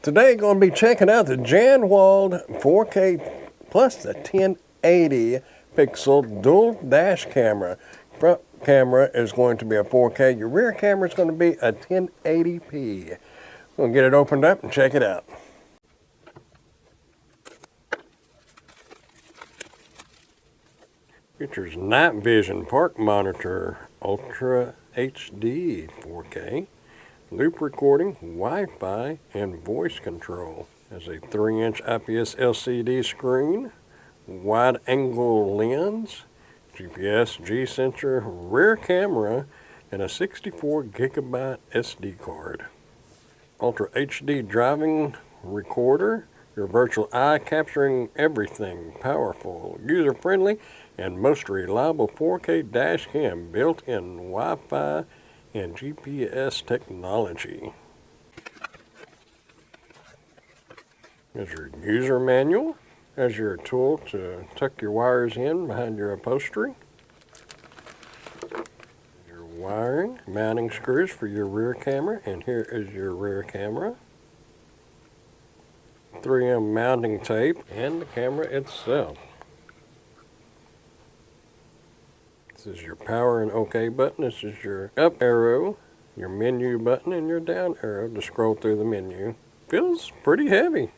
Today going to be checking out the Janwold 4K plus the 1080 pixel dual dash camera. Front camera is going to be a 4K. Your rear camera is going to be a 1080p. We'll get it opened up and check it out. Features night vision, park monitor, Ultra HD 4K, loop recording, Wi-Fi, and voice control. Has a 3-inch IPS LCD screen, wide-angle lens, GPS, G-sensor, rear camera, and a 64 gigabyte SD card. Ultra HD driving recorder, your virtual eye capturing everything, powerful, user-friendly, and most reliable 4K dash cam, built-in Wi-Fi and GPS technology. There's your user manual. There's your tool to tuck your wires in behind your upholstery. Your wiring, mounting screws for your rear camera, and here is your rear camera. 3M mounting tape, and the camera itself. This is your power and OK button. This is your up arrow, your menu button, and your down arrow to scroll through the menu. Feels pretty heavy.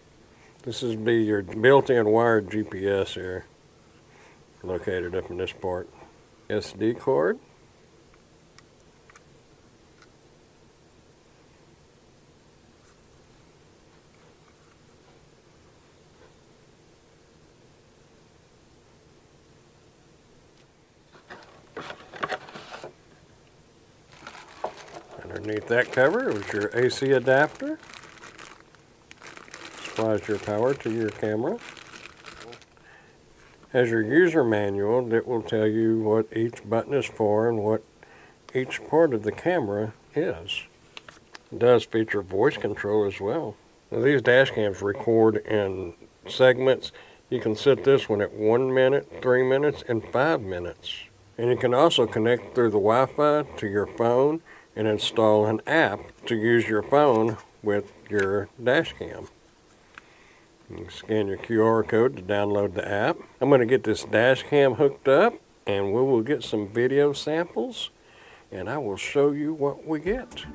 This is your built-in wired GPS here, located up in this part. SD card. Underneath that cover is your AC adapter. Supplies your power to your camera. Has your user manual that will tell you what each button is for and what each part of the camera is. It does feature voice control as well. Now, these dash cams record in segments. You can set this one at 1 minute, 3 minutes, and 5 minutes. And you can also connect through the Wi-Fi to your phone and install an app to use your phone with your dash cam. You can scan your QR code to download the app. I'm going to get this dash cam hooked up and we will get some video samples and I will show you what we get.